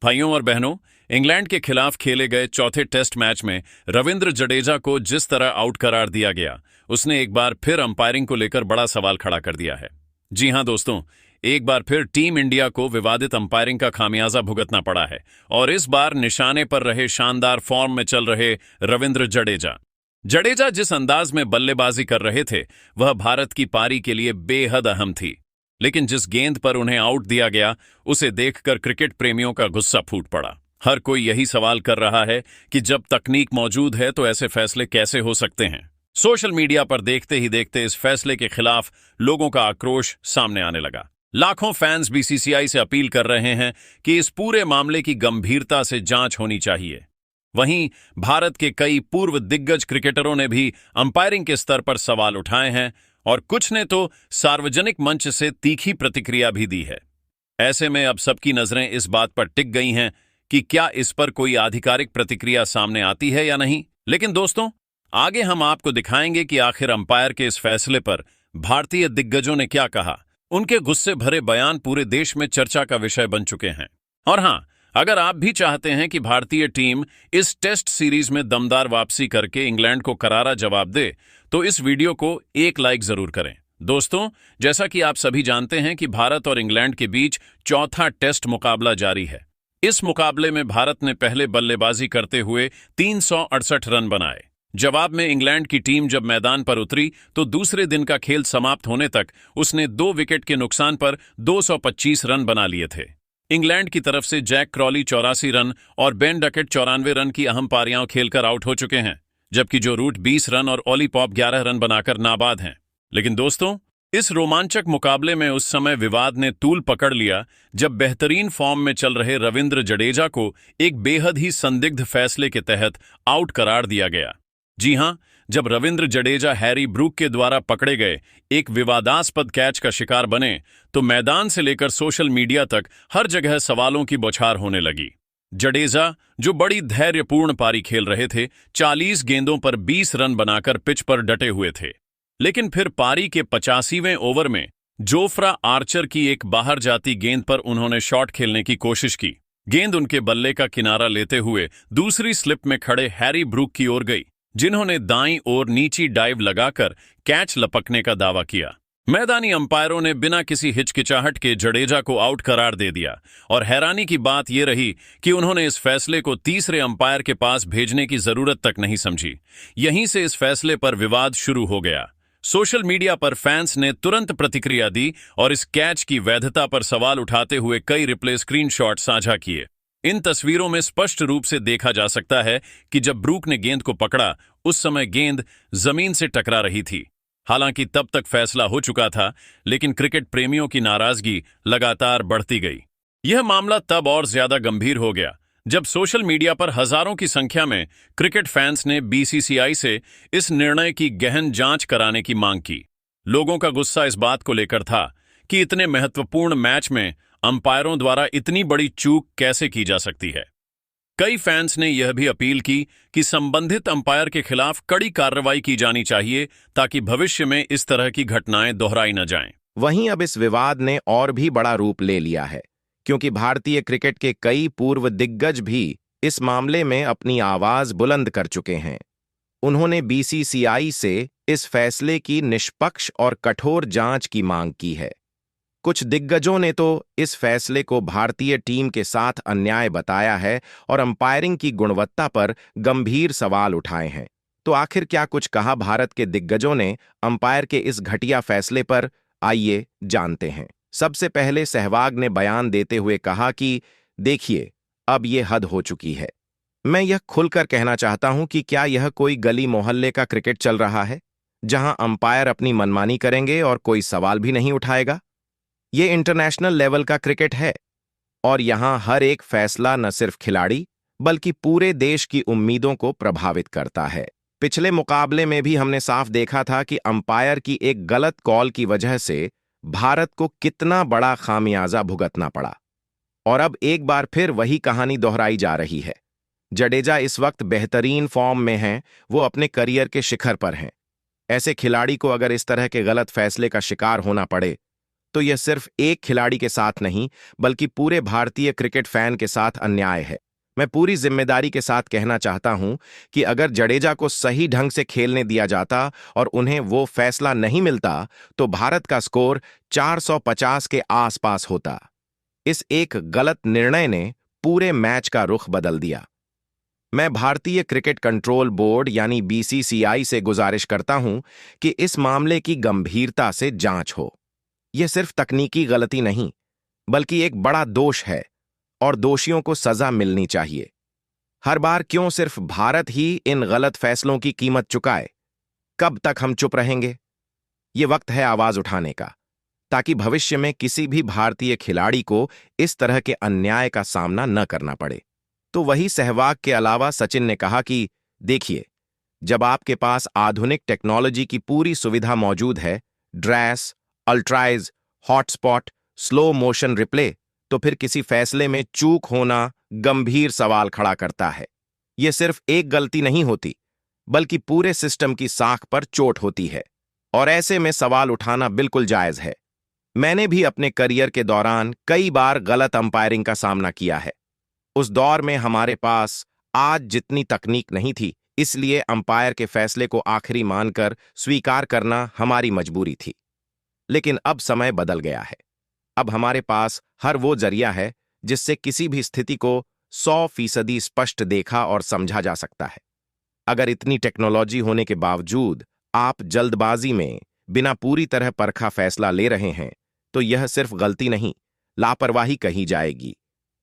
भाइयों और बहनों, इंग्लैंड के खिलाफ खेले गए चौथे टेस्ट मैच में रविंद्र जडेजा को जिस तरह आउट करार दिया गया, उसने एक बार फिर अंपायरिंग को लेकर बड़ा सवाल खड़ा कर दिया है। जी हां दोस्तों, एक बार फिर टीम इंडिया को विवादित अंपायरिंग का खामियाजा भुगतना पड़ा है और इस बार निशाने पर रहे शानदार फॉर्म में चल रहे रविंद्र जडेजा। जडेजा जिस अंदाज में बल्लेबाजी कर रहे थे, वह भारत की पारी के लिए बेहद अहम थी। लेकिन जिस गेंद पर उन्हें आउट दिया गया, उसे देखकर क्रिकेट प्रेमियों का गुस्सा फूट पड़ा। हर कोई यही सवाल कर रहा है कि जब तकनीक मौजूद है तो ऐसे फैसले कैसे हो सकते हैं। सोशल मीडिया पर देखते ही देखते इस फैसले के खिलाफ लोगों का आक्रोश सामने आने लगा। लाखों फैंस बीसीसीआई से अपील कर रहे हैं कि इस पूरे मामले की गंभीरता से जांच होनी चाहिए। वहीं भारत के कई पूर्व दिग्गज क्रिकेटरों ने भी अंपायरिंग के स्तर पर सवाल उठाए हैं और कुछ ने तो सार्वजनिक मंच से तीखी प्रतिक्रिया भी दी है। ऐसे में अब सबकी नजरें इस बात पर टिक गई हैं कि क्या इस पर कोई आधिकारिक प्रतिक्रिया सामने आती है या नहीं। लेकिन दोस्तों, आगे हम आपको दिखाएंगे कि आखिर अंपायर के इस फैसले पर भारतीय दिग्गजों ने क्या कहा। उनके गुस्से भरे बयान पूरे देश में चर्चा का विषय बन चुके हैं। और हां, अगर आप भी चाहते हैं कि भारतीय टीम इस टेस्ट सीरीज में दमदार वापसी करके इंग्लैंड को करारा जवाब दे, तो इस वीडियो को एक लाइक जरूर करें। दोस्तों, जैसा कि आप सभी जानते हैं कि भारत और इंग्लैंड के बीच चौथा टेस्ट मुकाबला जारी है। इस मुकाबले में भारत ने पहले बल्लेबाजी करते हुए 368 रन बनाए। जवाब में इंग्लैंड की टीम जब मैदान पर उतरी तो दूसरे दिन का खेल समाप्त होने तक उसने 2 विकेट के नुकसान पर 225 रन बना लिए थे। इंग्लैंड की तरफ से जैक क्रॉली 84 रन और बेन डकेट 94 रन की अहम पारियां खेलकर आउट हो चुके हैं, जबकि जो रूट 20 रन और ओली पॉप 11 रन बनाकर नाबाद हैं। लेकिन दोस्तों, इस रोमांचक मुकाबले में उस समय विवाद ने तूल पकड़ लिया जब बेहतरीन फॉर्म में चल रहे रविंद्र जडेजा को एक बेहद ही संदिग्ध फैसले के तहत आउट करार दिया गया। जी हां, जब रविंद्र जडेजा हैरी ब्रूक के द्वारा पकड़े गए एक विवादास्पद कैच का शिकार बने, तो मैदान से लेकर सोशल मीडिया तक हर जगह सवालों की बौछार होने लगी। जडेजा, जो बड़ी धैर्यपूर्ण पारी खेल रहे थे, 40 गेंदों पर 20 रन बनाकर पिच पर डटे हुए थे। लेकिन फिर पारी के 85वें ओवर में जोफ्रा आर्चर की एक बाहर जाती गेंद पर उन्होंने शॉट खेलने की कोशिश की। गेंद उनके बल्ले का किनारा लेते हुए दूसरी स्लिप में खड़े हैरी ब्रूक की ओर गई, जिन्होंने दाईं ओर नीची डाइव लगाकर कैच लपकने का दावा किया। मैदानी अंपायरों ने बिना किसी हिचकिचाहट के जडेजा को आउट करार दे दिया और हैरानी की बात यह रही कि उन्होंने इस फैसले को तीसरे अंपायर के पास भेजने की जरूरत तक नहीं समझी। यहीं से इस फैसले पर विवाद शुरू हो गया। सोशल मीडिया पर फैंस ने तुरंत प्रतिक्रिया दी और इस कैच की वैधता पर सवाल उठाते हुए कई रिप्ले स्क्रीनशॉट साझा किए। इन तस्वीरों में स्पष्ट रूप से देखा जा सकता है कि जब ब्रूक ने गेंद को पकड़ा, उस समय गेंद जमीन से टकरा रही थी। हालांकि तब तक फैसला हो चुका था, लेकिन क्रिकेट प्रेमियों की नाराजगी लगातार बढ़ती गई। यह मामला तब और ज्यादा गंभीर हो गया जब सोशल मीडिया पर हजारों की संख्या में क्रिकेट फैंस ने बीसीसीआई से इस निर्णय की गहन जांच कराने की मांग की। लोगों का गुस्सा इस बात को लेकर था कि इतने महत्वपूर्ण मैच में अंपायरों द्वारा इतनी बड़ी चूक कैसे की जा सकती है। कई फैंस ने यह भी अपील की कि संबंधित अंपायर के खिलाफ कड़ी कार्रवाई की जानी चाहिए ताकि भविष्य में इस तरह की घटनाएं दोहराई न जाएं। वहीं अब इस विवाद ने और भी बड़ा रूप ले लिया है, क्योंकि भारतीय क्रिकेट के कई पूर्व दिग्गज भी इस मामले में अपनी आवाज बुलंद कर चुके हैं। उन्होंने बीसीसीआई से इस फैसले की निष्पक्ष और कठोर जांच की मांग की है। कुछ दिग्गजों ने तो इस फैसले को भारतीय टीम के साथ अन्याय बताया है और अंपायरिंग की गुणवत्ता पर गंभीर सवाल उठाए हैं। तो आखिर क्या कुछ कहा भारत के दिग्गजों ने अंपायर के इस घटिया फैसले पर, आइए जानते हैं। सबसे पहले सहवाग ने बयान देते हुए कहा कि देखिए, अब ये हद हो चुकी है। मैं यह खुलकर कहना चाहता हूं कि क्या यह कोई गली मोहल्ले का क्रिकेट चल रहा है, जहां अंपायर अपनी मनमानी करेंगे और कोई सवाल भी नहीं उठाएगा। ये इंटरनेशनल लेवल का क्रिकेट है और यहां हर एक फैसला न सिर्फ खिलाड़ी बल्कि पूरे देश की उम्मीदों को प्रभावित करता है। पिछले मुकाबले में भी हमने साफ देखा था कि अंपायर की एक गलत कॉल की वजह से भारत को कितना बड़ा खामियाजा भुगतना पड़ा। और अब एक बार फिर वही कहानी दोहराई जा रही है। जडेजा इस वक्त बेहतरीन फॉर्म में हैं, वो अपने करियर के शिखर पर हैं। ऐसे खिलाड़ी को अगर इस तरह के गलत फैसले का शिकार होना पड़े तो यह सिर्फ एक खिलाड़ी के साथ नहीं बल्कि पूरे भारतीय क्रिकेट फैन के साथ अन्याय है। मैं पूरी जिम्मेदारी के साथ कहना चाहता हूं कि अगर जडेजा को सही ढंग से खेलने दिया जाता और उन्हें वो फैसला नहीं मिलता तो भारत का स्कोर 450 के आसपास होता। इस एक गलत निर्णय ने पूरे मैच का रुख बदल दिया। मैं भारतीय क्रिकेट कंट्रोल बोर्ड यानी बीसीसीआई से गुजारिश करता हूं कि इस मामले की गंभीरता से जांच हो। यह सिर्फ तकनीकी गलती नहीं बल्कि एक बड़ा दोष है और दोषियों को सजा मिलनी चाहिए। हर बार क्यों सिर्फ भारत ही इन गलत फैसलों की कीमत चुकाए? कब तक हम चुप रहेंगे? ये वक्त है आवाज उठाने का, ताकि भविष्य में किसी भी भारतीय खिलाड़ी को इस तरह के अन्याय का सामना न करना पड़े। तो वही सहवाग के अलावा सचिन ने कहा कि देखिए, जब आपके पास आधुनिक टेक्नोलॉजी की पूरी सुविधा मौजूद है, DRS, ultra edge, hotspot, slow motion replay, तो फिर किसी फैसले में चूक होना गंभीर सवाल खड़ा करता है। यह सिर्फ एक गलती नहीं होती बल्कि पूरे सिस्टम की साख पर चोट होती है और ऐसे में सवाल उठाना बिल्कुल जायज है। मैंने भी अपने करियर के दौरान कई बार गलत अंपायरिंग का सामना किया है। उस दौर में हमारे पास आज जितनी तकनीक नहीं थी, इसलिए अंपायर के फैसले को आखिरी मानकर स्वीकार करना हमारी मजबूरी थी। लेकिन अब समय बदल गया है। अब हमारे पास हर वो जरिया है जिससे किसी भी स्थिति को 100% स्पष्ट देखा और समझा जा सकता है। अगर इतनी टेक्नोलॉजी होने के बावजूद आप जल्दबाजी में बिना पूरी तरह परखा फैसला ले रहे हैं, तो यह सिर्फ गलती नहीं, लापरवाही कही जाएगी।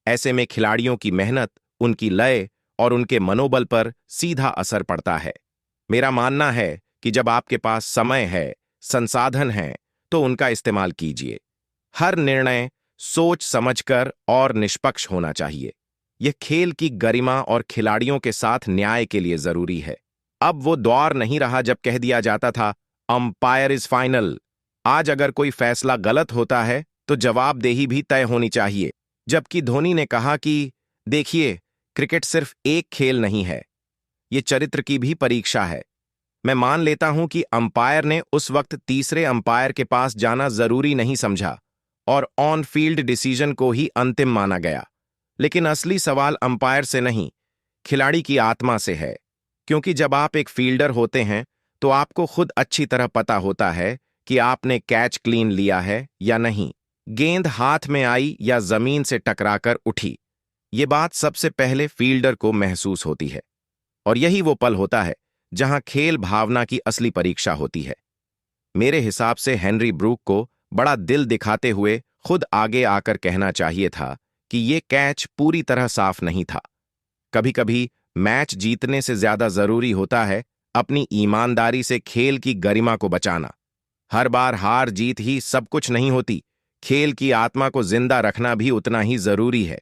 ऐसे में खिलाड़ियों की मेहनत, उनकी लय और उनके मनोबल पर सीधा असर पड़ता है। मेरा मानना है कि जब आपके पास समय है, संसाधन हैं, तो उनका इस्तेमाल कीजिए। हर निर्णय सोच समझकर और निष्पक्ष होना चाहिए। यह खेल की गरिमा और खिलाड़ियों के साथ न्याय के लिए जरूरी है। अब वो दौर नहीं रहा जब कह दिया जाता था अंपायर इज फाइनल। आज अगर कोई फैसला गलत होता है तो जवाबदेही भी तय होनी चाहिए। जबकि धोनी ने कहा कि देखिए, क्रिकेट सिर्फ एक खेल नहीं है, ये चरित्र की भी परीक्षा है। मैं मान लेता हूं कि अंपायर ने उस वक्त तीसरे अंपायर के पास जाना जरूरी नहीं समझा और ऑन फील्ड डिसीजन को ही अंतिम माना गया। लेकिन असली सवाल अंपायर से नहीं, खिलाड़ी की आत्मा से है। क्योंकि जब आप एक फील्डर होते हैं तो आपको खुद अच्छी तरह पता होता है कि आपने कैच क्लीन लिया है या नहीं, गेंद हाथ में आई या जमीन से टकराकर उठी। ये बात सबसे पहले फील्डर को महसूस होती है और यही वो पल होता है जहां खेल भावना की असली परीक्षा होती है। मेरे हिसाब से हेनरी ब्रूक को बड़ा दिल दिखाते हुए खुद आगे आकर कहना चाहिए था कि ये कैच पूरी तरह साफ नहीं था। कभी-कभी मैच जीतने से ज्यादा जरूरी होता है अपनी ईमानदारी से खेल की गरिमा को बचाना। हर बार हार जीत ही सब कुछ नहीं होती, खेल की आत्मा को जिंदा रखना भी उतना ही जरूरी है।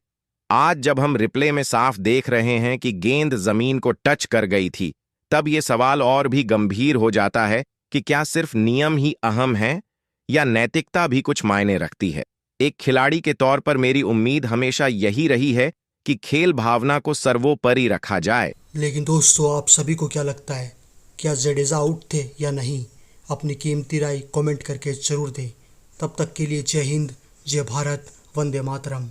आज जब हम रिप्ले में साफ देख रहे हैं कि गेंद जमीन को टच कर गई थी, तब ये सवाल और भी गंभीर हो जाता है कि क्या सिर्फ नियम ही अहम है या नैतिकता भी कुछ मायने रखती है। एक खिलाड़ी के तौर पर मेरी उम्मीद हमेशा यही रही है कि खेल भावना को सर्वोपरि रखा जाए। लेकिन दोस्तों, आप सभी को क्या लगता है, क्या जडेजा आउट थे या नहीं? अपनी कीमती राय कमेंट करके जरूर दें। तब तक के लिए जय हिंद, जय भारत, वंदे मातरम।